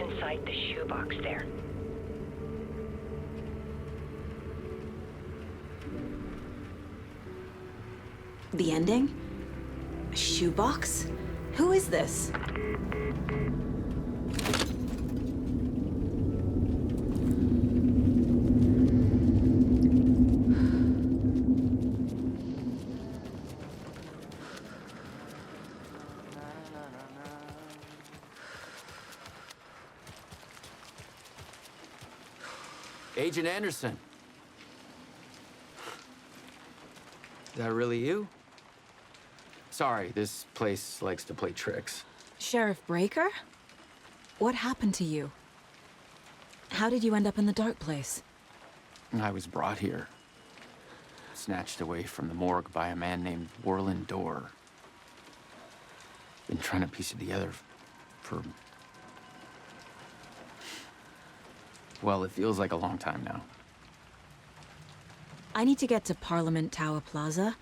inside the shoebox there. The ending? A shoebox? Who is this? Agent Anderson. Is that really you? Sorry, this place likes to play tricks. Sheriff Breaker? What happened to you? How did you end up in the dark place? I was brought here. Snatched away from the morgue by a man named Warlin Dorr. Been trying to piece it together for... well, it feels like a long time now. I need to get to Parliament Tower Plaza.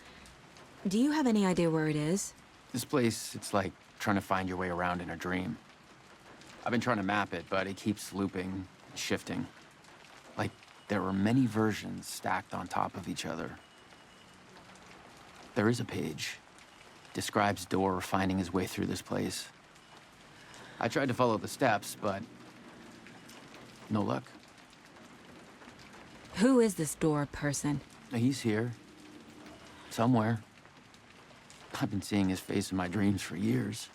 Do you have any idea where it is? This place, it's like trying to find your way around in a dream. I've been trying to map it, but it keeps looping, shifting. Like there are many versions stacked on top of each other. There is a page. Describes Dorr finding his way through this place. I tried to follow the steps, but no luck. Who is this Dorr person? He's here. Somewhere. I've been seeing his face in my dreams for years.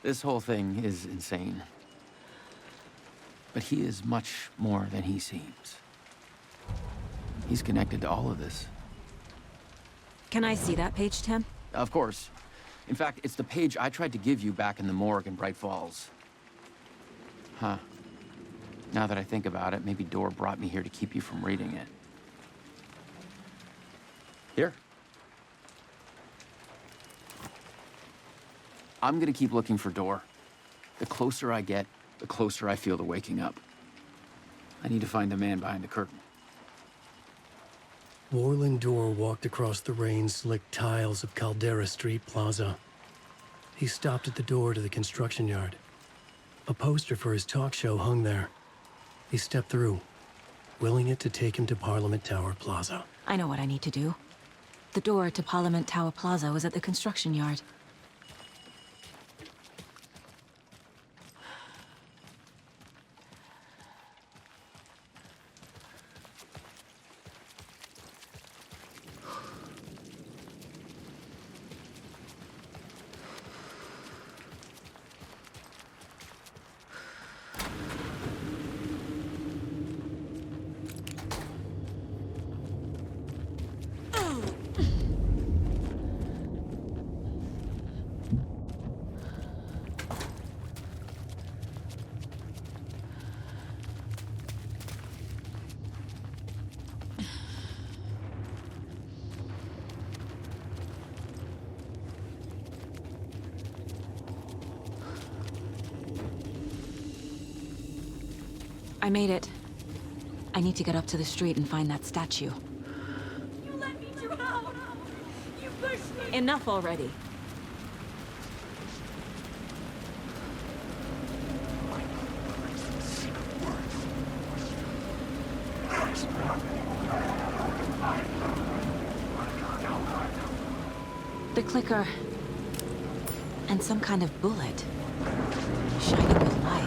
This whole thing is insane. But he is much more than he seems. He's connected to all of this. Can I see that page, Tim? Of course. In fact, it's the page I tried to give you back in the morgue in Bright Falls. Huh. Now that I think about it, maybe Dorr brought me here to keep you from reading it. Here. I'm gonna keep looking for Dorr. The closer I get, the closer I feel to waking up. I need to find the man behind the curtain. Warlin Dorr walked across the rain-slicked tiles of Caldera Street Plaza. He stopped at the door to the construction yard. A poster for his talk show hung there. He stepped through, willing it to take him to Parliament Tower Plaza. I know what I need to do. The door to Parliament Tower Plaza was at the construction yard. I made it. I need to get up to the street and find that statue. You let me drown! You pushed me! Enough already. The clicker. And some kind of bullet. Shining with light.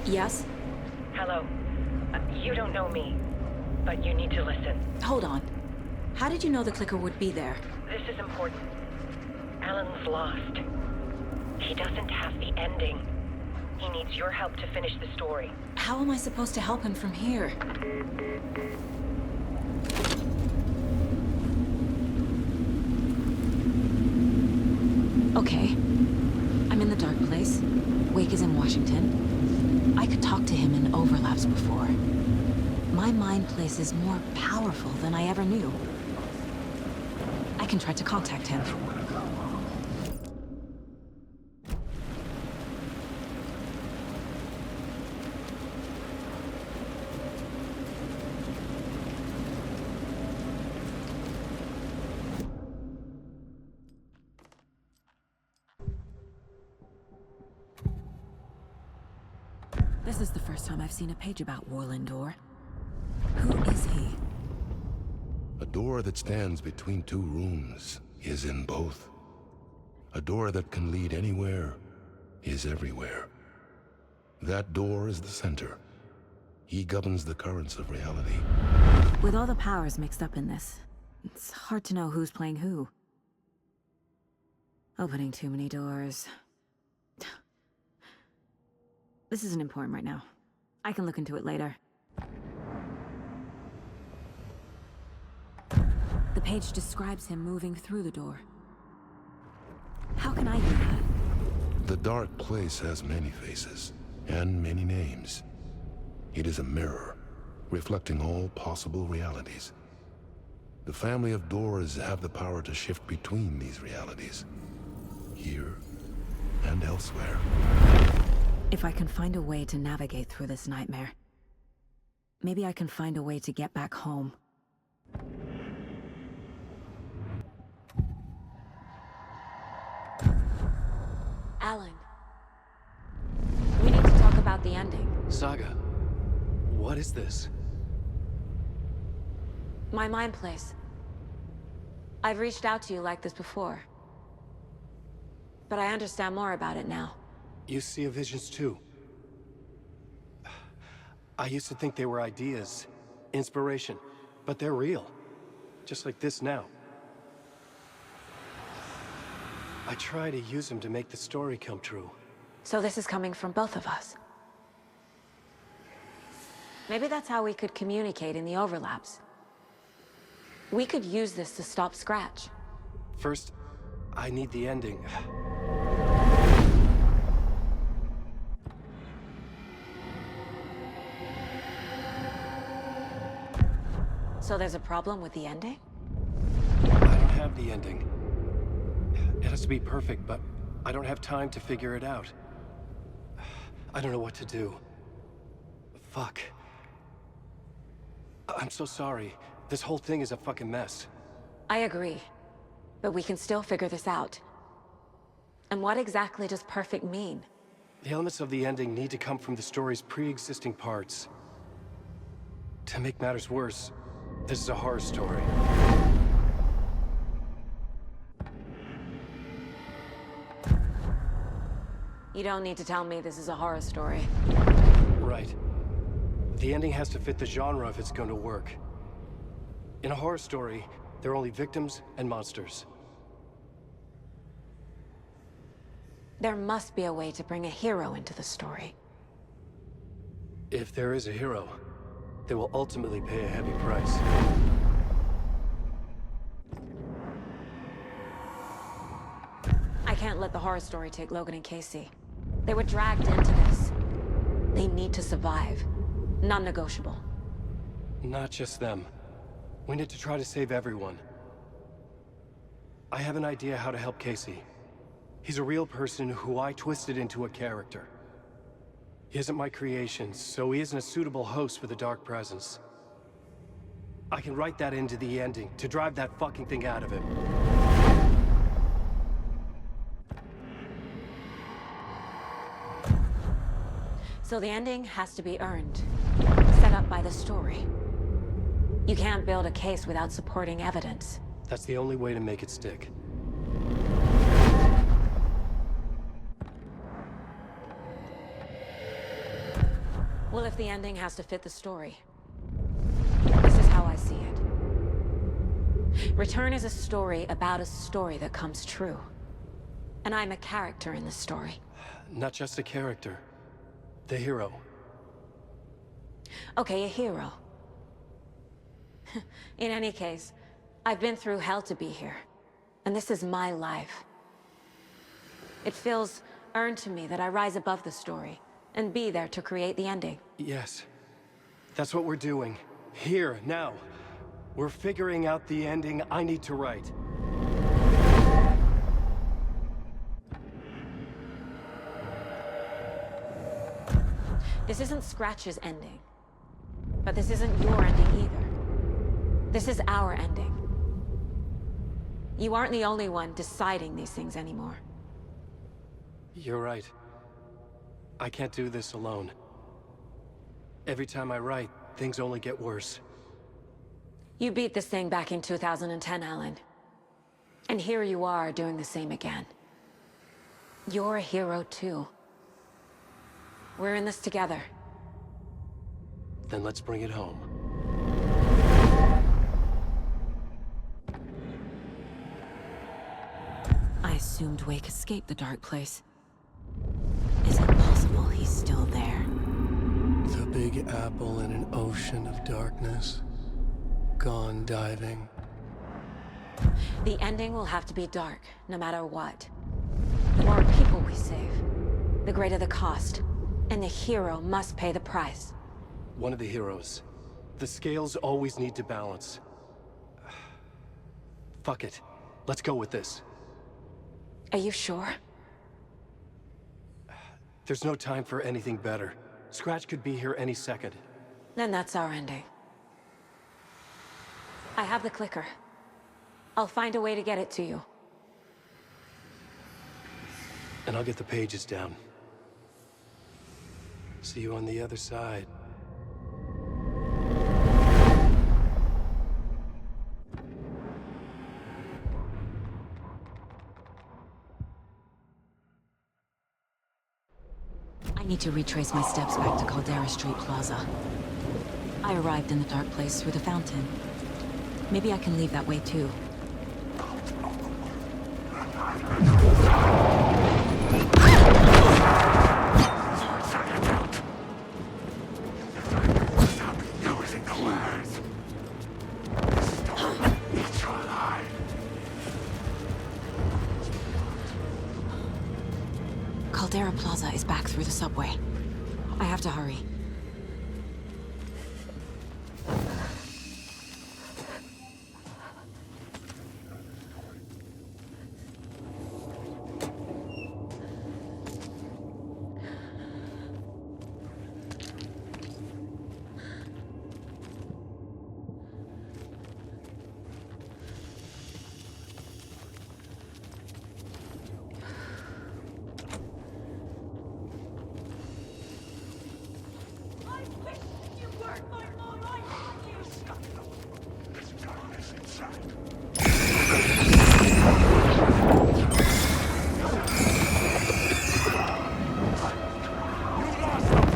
Yes? Hello. You don't know me, but you need to listen. Hold on. How did you know the clicker would be there? This is important. Alan's lost. He doesn't have the ending. He needs your help to finish the story. How am I supposed to help him from here? Okay. I'm in the dark place. Wake is in Washington. I could talk to him in overlaps before. My mind place is more powerful than I ever knew. I can try to contact him. This is the first time I've seen a page about Warlin Door. Who is he? A door that stands between two rooms is in both. A door that can lead anywhere is everywhere. That door is the center. He governs the currents of reality. With all the powers mixed up in this, it's hard to know who's playing who. Opening too many doors. This isn't important right now. I can look into it later. The page describes him moving through the door. How can I do that? The dark place has many faces and many names. It is a mirror, reflecting all possible realities. The family of doors have the power to shift between these realities, here and elsewhere. If I can find a way to navigate through this nightmare, maybe I can find a way to get back home. Alan, we need to talk about the ending. Saga, what is this? My mind place. I've reached out to you like this before, but I understand more about it now. You see visions too. I used to think they were ideas, inspiration, but they're real. Just like this now. I try to use them to make the story come true. So this is coming from both of us. Maybe that's how we could communicate in the overlaps. We could use this to stop Scratch. First, I need the ending. So there's a problem with the ending? I don't have the ending. It has to be perfect, but I don't have time to figure it out. I don't know what to do. Fuck. I'm so sorry. This whole thing is a fucking mess. I agree. But we can still figure this out. And what exactly does perfect mean? The elements of the ending need to come from the story's pre-existing parts. To make matters worse, this is a horror story. You don't need to tell me this is a horror story. Right. The ending has to fit the genre if it's going to work. In a horror story, there are only victims and monsters. There must be a way to bring a hero into the story. If there is a hero, they will ultimately pay a heavy price. I can't let the horror story take Logan and Casey. They were dragged into this. They need to survive. Non-negotiable. Not just them. We need to try to save everyone. I have an idea how to help Casey. He's a real person who I twisted into a character. He isn't my creation, so he isn't a suitable host for the Dark Presence. I can write that into the ending to drive that fucking thing out of him. So the ending has to be earned. Set up by the story. You can't build a case without supporting evidence. That's the only way to make it stick. Well, if the ending has to fit the story, this is how I see it. Return is a story about a story that comes true. And I'm a character in the story. Not just a character. The hero. Okay, a hero. In any case, I've been through hell to be here. And this is my life. It feels earned to me that I rise above the story and be there to create the ending. Yes. That's what we're doing. Here, now. We're figuring out the ending I need to write. This isn't Scratch's ending. But this isn't your ending either. This is our ending. You aren't the only one deciding these things anymore. You're right. I can't do this alone. Every time I write, things only get worse. You beat this thing back in 2010, Alan. And here you are doing the same again. You're a hero too. We're in this together. Then let's bring it home. I assumed Wake escaped the dark place. Is it possible he's still there? The Big Apple in an ocean of darkness. Gone diving. The ending will have to be dark, no matter what. The more people we save, the greater the cost. And the hero must pay the price. One of the heroes. The scales always need to balance. Fuck it. Let's go with this. Are you sure? There's no time for anything better. Scratch could be here any second. Then that's our ending. I have the clicker. I'll find a way to get it to you. And I'll get the pages down. See you on the other side. I need to retrace my steps back to Caldera Street Plaza. I arrived in the dark place through the fountain. Maybe I can leave that way too. Caldera Plaza is back through the subway. I have to hurry. I wish you weren't my mom. I hate you.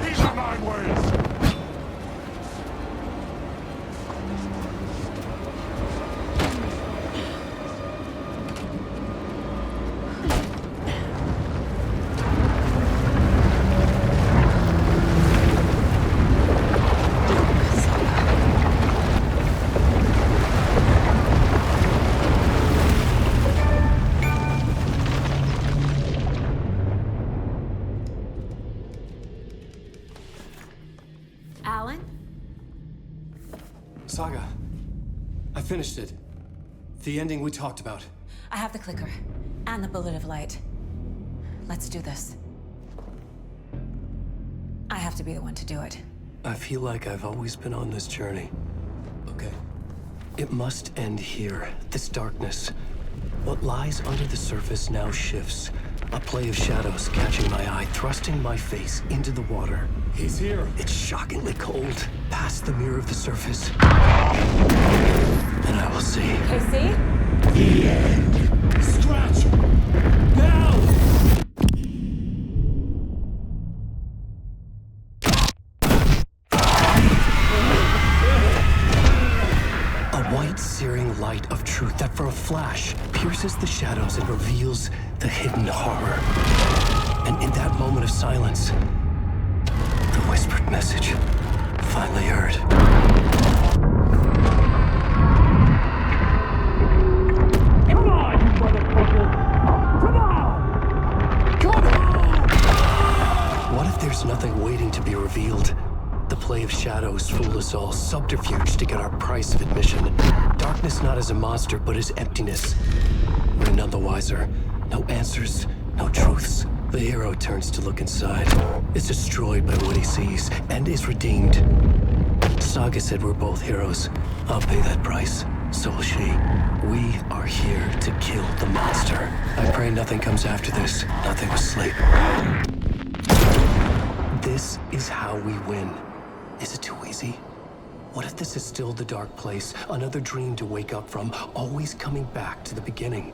These are my words! Alan? Saga. I finished it. The ending we talked about. I have the clicker. And the bullet of light. Let's do this. I have to be the one to do it. I feel like I've always been on this journey. Okay. It must end here. This darkness. What lies under the surface now shifts. A play of shadows catching my eye, thrusting my face into the water. He's here. It's shockingly cold. Past the mirror of the surface. And I will see. KC? The end. Scratch! Now! A white searing light of truth truth that for a flash pierces the shadows and reveals the hidden horror. And in that moment of silence, the whispered message finally heard. Come on, you motherfucker! Come on! Come on! What if there's nothing waiting to be revealed? The play of shadows fooled us all, subterfuge to get our price of admission. Darkness not as a monster, but as emptiness. We're none the wiser. No answers, no truths. The hero turns to look inside, is destroyed by what he sees, and is redeemed. Saga said we're both heroes. I'll pay that price. So will she. We are here to kill the monster. I pray nothing comes after this. Nothing but sleep. This is how we win. Is it too easy? What if this is still the dark place? Another dream to wake up from, always coming back to the beginning.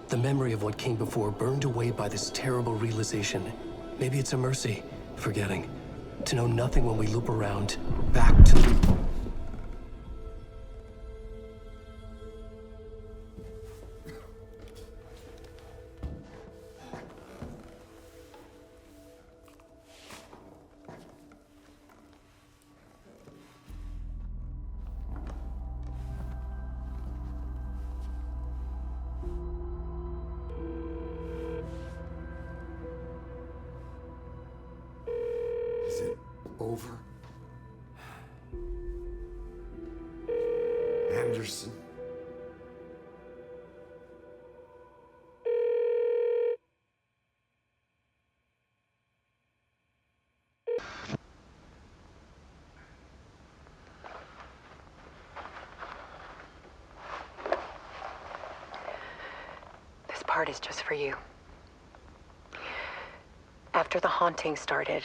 The memory of what came before burned away by this terrible realization. Maybe it's a mercy, forgetting. To know nothing when we loop around, back to... Is it over? Anderson? This part is just for you. After the haunting started,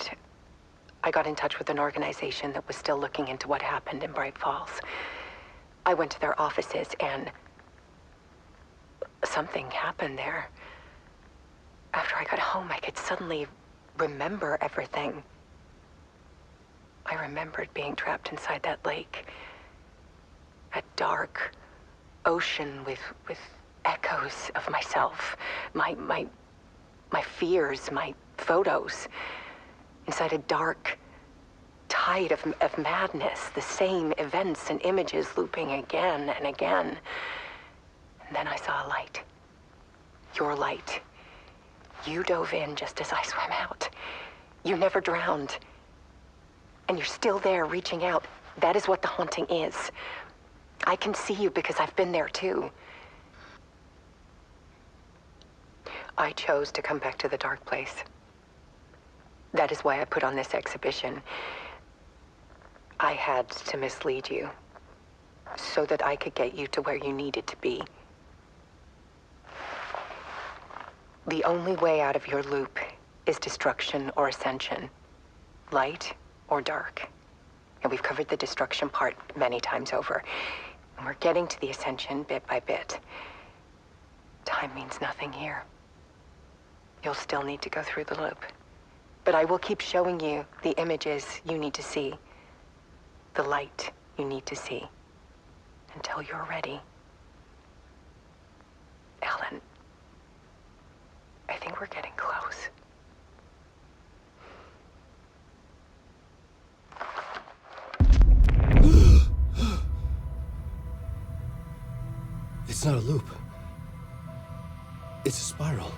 I got in touch with an organization that was still looking into what happened in Bright Falls. I went to their offices and something happened there. After I got home, I could suddenly remember everything. I remembered being trapped inside that lake. A dark ocean with echoes of myself, my fears, my photos. Inside a dark tide of madness, the same events and images looping again and again. And then I saw a light. Your light. You dove in just as I swam out. You never drowned. And you're still there reaching out. That is what the haunting is. I can see you because I've been there too. I chose to come back to the dark place. That is why I put on this exhibition. I had to mislead you, so that I could get you to where you needed to be. The only way out of your loop is destruction or ascension, light or dark. And we've covered the destruction part many times over. And we're getting to the ascension bit by bit. Time means nothing here. You'll still need to go through the loop. But I will keep showing you the images you need to see, the light you need to see, until you're ready. Ellen, I think we're getting close. It's not a loop. It's a spiral.